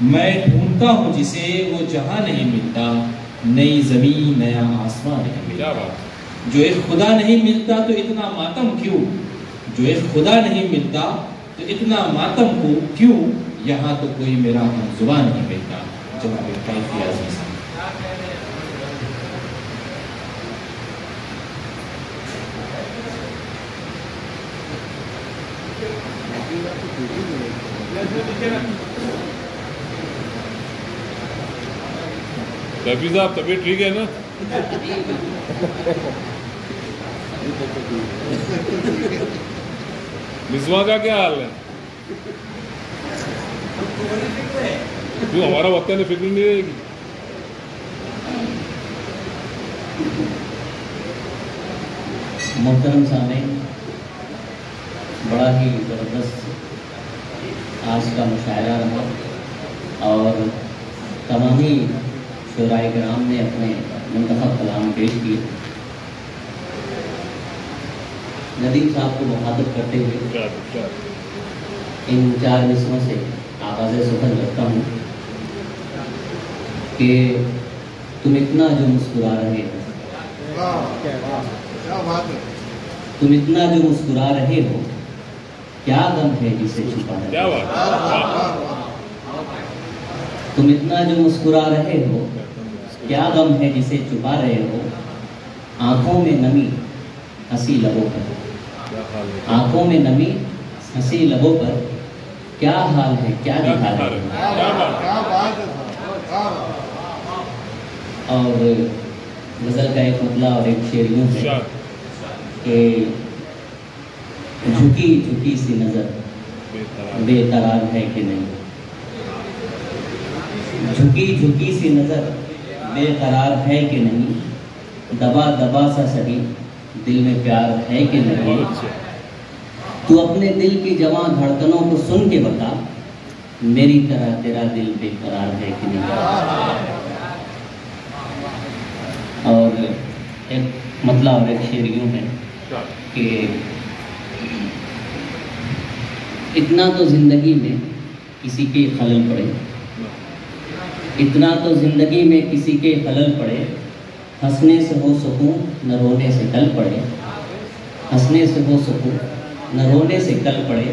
میں ڈھونڈتا ہوں جسے وہ جہاں نہیں ملتا، نئی زمین نیا آسمان نہیں ملتا۔ جو ایک خدا نہیں ملتا تو اتنا ماتم کیوں، جو ایک خدا نہیں ملتا تو اتنا ماتم کو کیوں، یہاں تو کوئی میرا ہم زبان نہیں ملتا۔ جواب کیفی عزیز کیفی صاحب طبیعت ٹھیک ہے نا؟ مصباح کا کیا حال ہے؟ کیوں ہمارا وقت ہے فکر نہیں رہے گی؟ محترم سامعین، بڑا ہی زبردست آج کا مشاعرہ رہا اور تمامی شعراء کرام نے اپنے منتخب کلام پیش کیے۔ ندیم صاحب کو مخاطب کرتے ہوئے ان 4 مصروں سے آغاز سخن کرتا ہوں کہ تم اتنا جو مسکرا رہے ہو، تم اتنا جو مسکرا رہے ہو، کیا غم ہے جسے چھپا رہے ہو؟ تم اتنا جو مسکرا رہے ہو، کیا غم ہے جسے چھپا رہے ہو؟ آنکھوں میں نمی ہنسی لبوں پر، آنکھوں میں نمی ہنسی لبوں پر، کیا حال ہے کیا دکھا رہے ہو؟ اور غزل کا ایک مطلع اور ایک شعر یوں ہے کہ جھکی جھکی سی نظر بے قرار ہے کہ نہیں، جھکی جھکی سی نظر بے قرار ہے کہ نہیں، دبا دبا سا سہی دل میں پیار ہے کہ نہیں، تو اپنے دل کی جواں دھڑکنوں کو سن کے بتا، میری طرح تیرا دل بے قرار ہے کہ نہیں۔ اور ایک مطلع اور ایک شعر یوں ہے کہ اتنا تو زندگی میں کسی کے خلل پڑے، اتنا تو زندگی میں کسی کے خلل پڑے، ہنسنے سے ہو سکون نہ رونے سے کل پڑے، ہنسنے سے ہو سکون نہ رونے سے کل پڑے،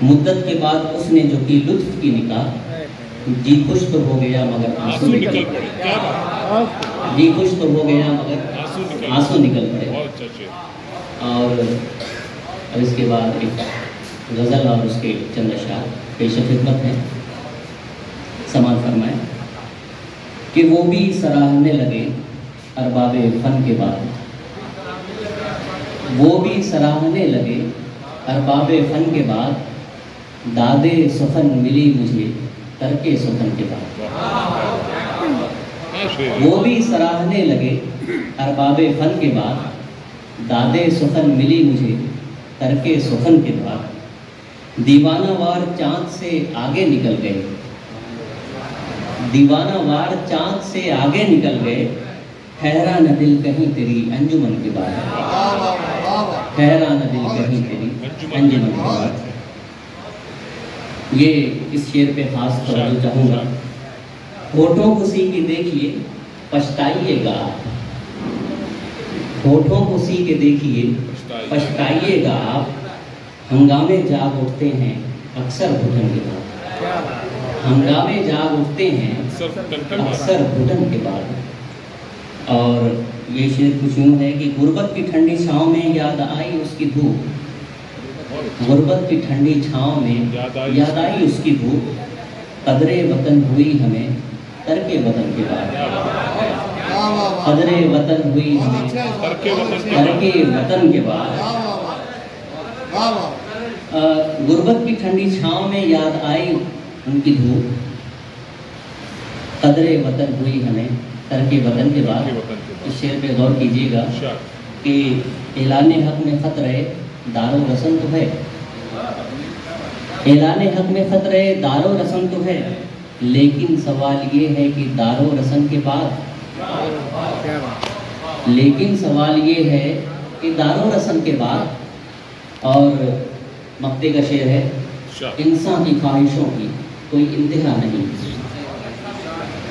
مدت کے بعد اس نے جو کی لطف کی نکاح، جی خوش تو ہو گیا مگر آنسو نکل پڑے، جی خوش تو ہو گیا مگر آنسو نکل پڑے۔ اور اس کے بعد ایک غزل اور اس کے چند اشعار پیش خدمت ہیں، سماعت فرمائیں کہ وہ بھی سراہنے لگے ارباب فن کے بعد، وہ بھی سراہنے لگے ارباب فن کے بعد، دادے سخن ملی مجھے ترکے سخن کے بعد، وہ بھی سراہنے لگے ارباب فن کے بعد، دادے سخن ملی مجھے ترکے سخن کے بعد، دیوانہ وار چاند سے آگے نکل گئے، دیوانہ وار چاند سے آگے نکل گئے، ٹھہرا نہ دل کہیں تیری انجمن کے بعد، ٹھہرا نہ دل کہیں تیری انجمن کے بعد۔ یہ اس شعر پہ خاص توجہ چاہوں گا، ہونٹوں کو سی کے دیکھیے پچھتائیے گا، ہونٹوں کو سی کے دیکھیے پچھتائیے گا آپ، ہنگامے جاگ اٹھتے ہیں اکثر گھٹن کے بعد، ہنگامے جاگ اٹھتے ہیں اکثر گھٹن کے بعد۔ اور یہ شعر کچھ یوں ہے کہ غربت کی ٹھنڈی چھاؤں میں یاد آئی اس کی دھوپ، غربت کی ٹھنڈی چھاؤں میں یاد آئی اس کی دھوپ، قدر وطن ہوئی ہمیں ترک وطن کے بعد، قدر وطن ہوئی ہمیں ترک وطن کے بعد۔ غربت کی ٹھنڈی چھاؤں میں یاد آئی ان کی دھوپ، قدر وطن ہوئی ہمیں ترک وطن کے بعد۔ اس شعر پہ غور کیجیے گا کہ اعلان حق میں خط رہے دار و رسم تو ہے، اعلان حق میں خط رہے دار و رسم تو ہے، لیکن سوال یہ ہے کہ دار و رسم کے بعد، لیکن سوال یہ ہے کہ دار و رسم کے بعد۔ اور مقطع کا شعر ہے، انسان کی خواہشوں کی کوئی انتہا نہیں،